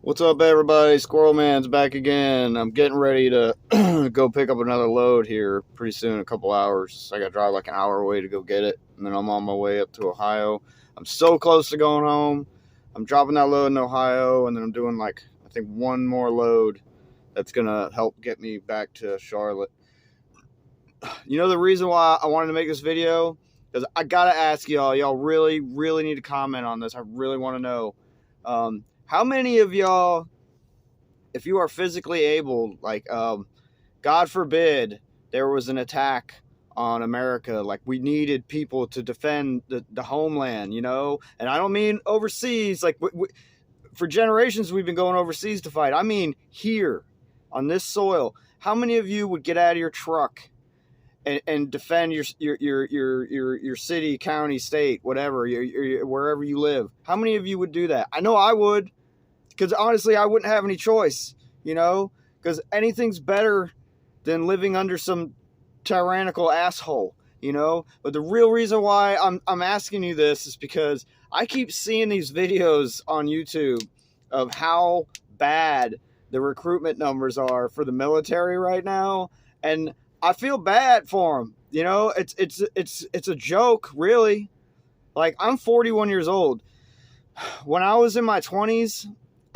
What's up, everybody? Squirrel Man's back again. I'm getting ready to go pick up another load here pretty soon, a couple hours. I got to drive like an hour away to go get it, and then I'm on my way up to Ohio. I'm so close to going home. I'm dropping that load in Ohio, and then I'm doing I think one more load that's going to help get me back to Charlotte. You know the reason why I wanted to make this video? Because I got to ask y'all really, really need to comment on this. I really want to know. How many of y'all, if you are physically able, God forbid there was an attack on America, like we needed people to defend the homeland, and I don't mean overseas, for generations we've been going overseas to fight. I mean here on this soil. How many of you would get out of your truck and defend your city, county, state, whatever, wherever you live? How many of you would do that? I know I would, because honestly, I wouldn't have any choice, because anything's better than living under some tyrannical asshole, But the real reason why I'm asking you this is because I keep seeing these videos on YouTube of how bad the recruitment numbers are for the military right now, and I feel bad for them. It's a joke, really. Like, I'm 41 years old. When I was in my 20s,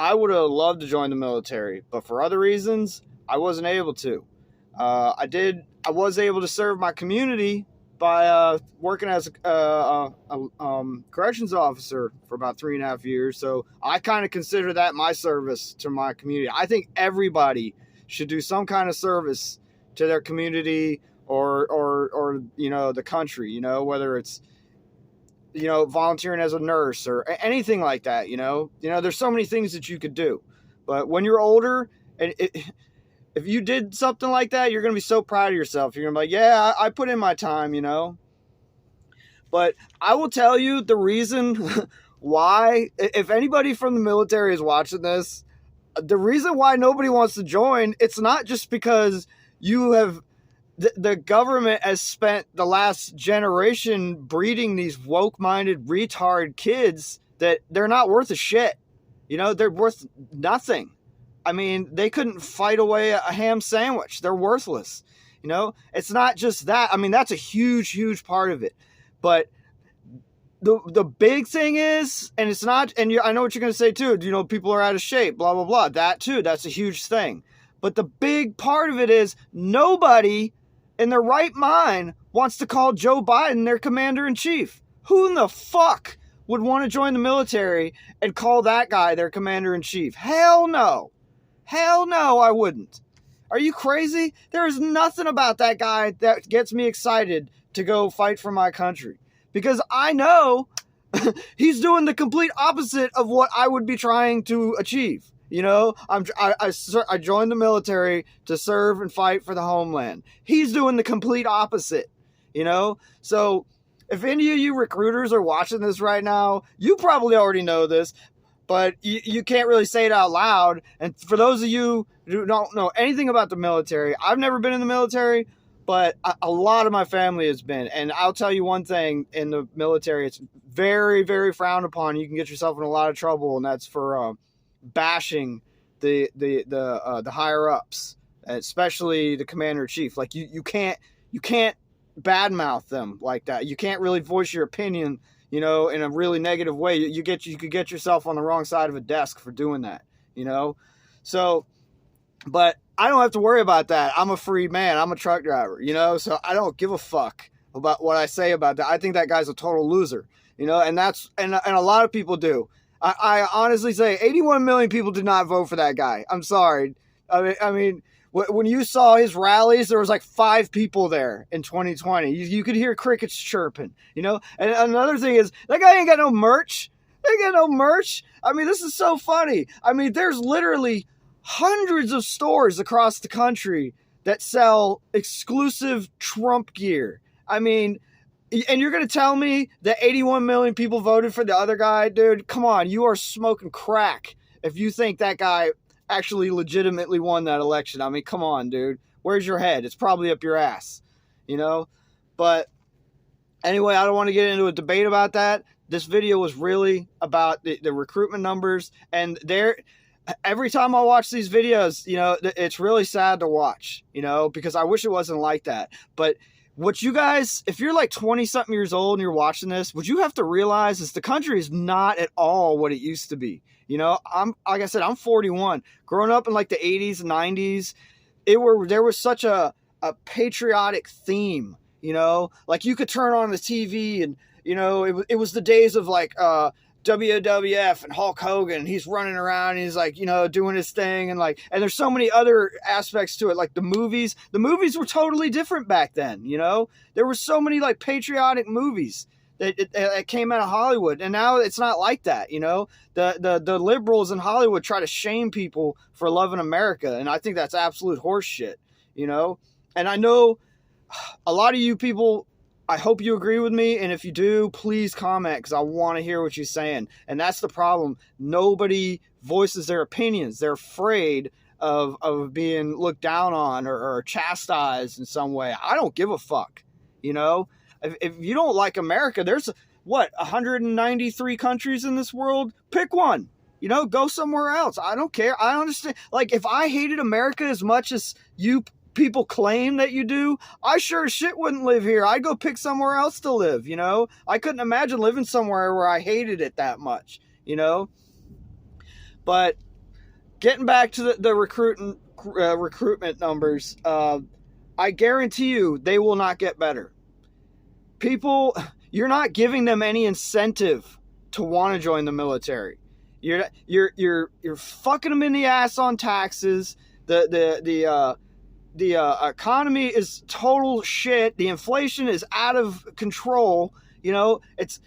I would have loved to join the military, but for other reasons, I wasn't able to. I was able to serve my community by working as a corrections officer for about 3.5 years. So I kind of consider that my service to my community. I think everybody should do some kind of service to their community or the country, whether it's volunteering as a nurse or anything like that. There's so many things that you could do, but when you're older, and if you did something like that, you're going to be so proud of yourself. You're going to be like, yeah, I put in my time, But I will tell you the reason why, if anybody from the military is watching this, the reason why nobody wants to join, it's not just because the government has spent the last generation breeding these woke-minded retard kids that they're not worth a shit. They're worth nothing. I mean, they couldn't fight away a ham sandwich. They're worthless. It's not just that. I mean, that's a huge, huge part of it. But the big thing is, and it's not, and I know what you're going to say too, people are out of shape, blah, blah, blah. That too, that's a huge thing. But the big part of it is nobody in their right mind wants to call Joe Biden their commander-in-chief. Who in the fuck would want to join the military and call that guy their commander-in-chief? Hell no. Hell no, I wouldn't. Are you crazy? There is nothing about that guy that gets me excited to go fight for my country. Because I know he's doing the complete opposite of what I would be trying to achieve. I joined the military to serve and fight for the homeland. He's doing the complete opposite, So if any of you recruiters are watching this right now, you probably already know this, but you can't really say it out loud. And for those of you who don't know anything about the military, I've never been in the military, but a lot of my family has been. And I'll tell you one thing, in the military, it's very, very frowned upon. You can get yourself in a lot of trouble, and that's for bashing the higher ups, especially the commander-in-chief. Like you can't badmouth them like that. You can't really voice your opinion, in a really negative way. You could get yourself on the wrong side of a desk for doing that, So, but I don't have to worry about that. I'm a free man. I'm a truck driver, so I don't give a fuck about what I say about that. I think that guy's a total loser, and a lot of people do. I honestly say 81 million people did not vote for that guy. I'm sorry. I mean, when you saw his rallies, there was like 5 people there in 2020. You could hear crickets chirping, And another thing is, that guy ain't got no merch. They ain't got no merch. I mean, this is so funny. I mean, there's literally hundreds of stores across the country that sell exclusive Trump gear. I mean, and you're going to tell me that 81 million people voted for the other guy? Dude, come on. You are smoking crack if you think that guy actually legitimately won that election. I mean, come on, dude. Where's your head? It's probably up your ass, But anyway, I don't want to get into a debate about that. This video was really about the recruitment numbers, and every time I watch these videos, it's really sad to watch, because I wish it wasn't like that. But what you guys, if you're like 20 something years old and you're watching this, what you have to realize is the country is not at all what it used to be. Like I said, I'm 41. Growing up in like the 80s, 90s, there was such a patriotic theme, like you could turn on the TV and, it was the days of like WWF and Hulk Hogan. He's running around and he's like, doing his thing. And there's so many other aspects to it. Like the movies were totally different back then. There were so many like patriotic movies that came out of Hollywood. And now it's not like that. The liberals in Hollywood try to shame people for loving America. And I think that's absolute horse shit, and I know a lot of you people, I hope you agree with me, and if you do, please comment, because I want to hear what you're saying. And that's the problem. Nobody voices their opinions. They're afraid of being looked down on or chastised in some way. I don't give a fuck. If you don't like America, there's 193 countries in this world? Pick one. Go somewhere else. I don't care. I understand. Like, if I hated America as much as you people claim that you do, I sure as shit wouldn't live here. I'd go pick somewhere else to live. I couldn't imagine living somewhere where I hated it that much. But getting back to the recruitment numbers, I guarantee you they will not get better. People, you're not giving them any incentive to want to join the military. You're fucking them in the ass on taxes. The economy is total shit. The inflation is out of control. It's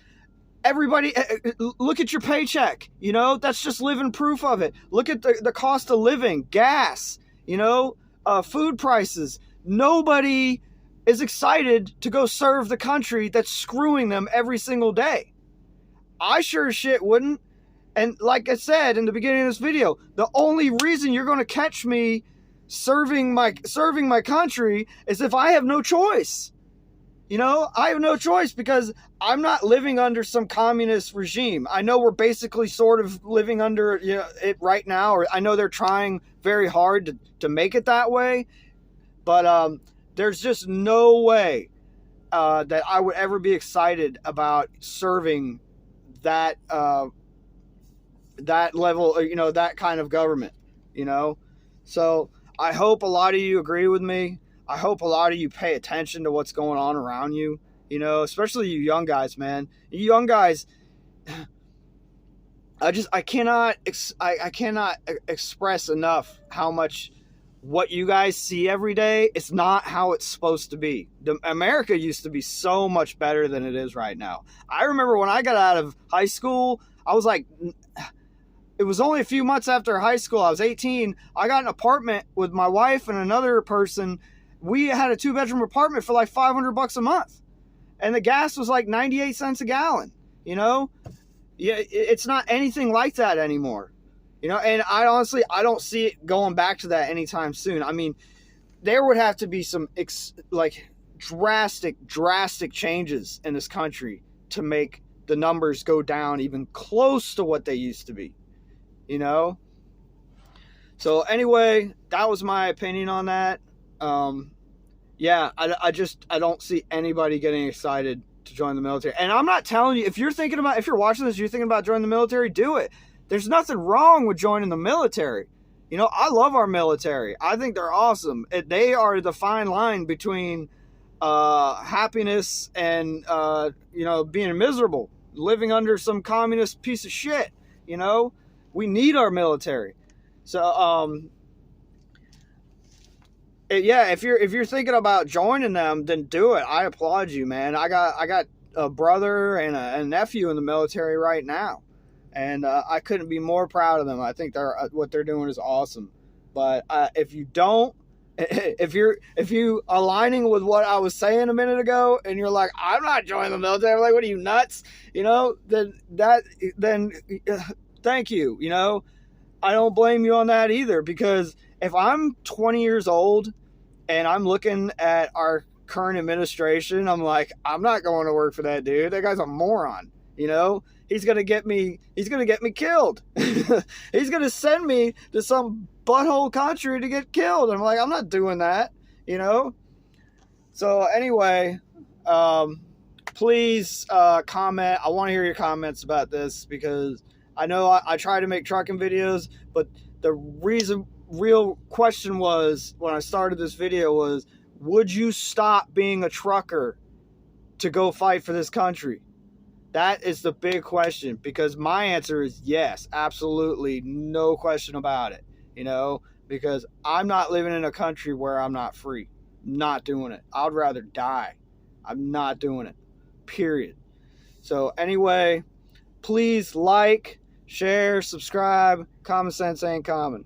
everybody. Look at your paycheck. That's just living proof of it. Look at the cost of living, gas, food prices. Nobody is excited to go serve the country that's screwing them every single day. I sure as shit wouldn't. And like I said in the beginning of this video, the only reason you're going to catch me serving my country is if I have no choice. I have no choice because I'm not living under some communist regime. I know we're basically sort of living under it right now, or I know they're trying very hard to make it that way, but there's just no way that I would ever be excited about serving that level, that kind of government, So I hope a lot of you agree with me. I hope a lot of you pay attention to what's going on around you, especially you young guys, man. You young guys, I cannot express enough how much what you guys see every day, it's not how it's supposed to be. America used to be so much better than it is right now. I remember when I got out of high school, I was like, it was only a few months after high school. I was 18. I got an apartment with my wife and another person. We had a 2-bedroom apartment for like $500 a month. And the gas was like 98 cents a gallon, Yeah, it's not anything like that anymore. And I honestly don't see it going back to that anytime soon. I mean, there would have to be some drastic changes in this country to make the numbers go down even close to what they used to be. So anyway, that was my opinion on that. Yeah, I don't see anybody getting excited to join the military. And I'm not telling you, if you're watching this, you're thinking about joining the military, do it. There's nothing wrong with joining the military. I love our military. I think they're awesome. They are the fine line between happiness and being miserable, living under some communist piece of shit. We need our military. So if you're thinking about joining them, then do it. I applaud you, man. I got a brother and a nephew in the military right now, and I couldn't be more proud of them. I think what they're doing is awesome. But if you don't, if you aligning with what I was saying a minute ago, and you're like, I'm not joining the military, I'm like, what are you, nuts? Then thank you. I don't blame you on that either, because if I'm 20 years old and I'm looking at our current administration, I'm like, I'm not going to work for that dude. That guy's a moron. You know, he's gonna get me killed. He's gonna send me to some butthole country to get killed. I'm like, I'm not doing that, you know. So anyway, please comment. I want to hear your comments about this, because I know I try to make trucking videos, but the real question was, when I started this video, was, would you stop being a trucker to go fight for this country? That is the big question, because my answer is yes, absolutely, no question about it, you know, because I'm not living in a country where I'm not free. Not doing it. I'd rather die. I'm not doing it, period. So anyway, please like, share, subscribe. Common sense ain't common.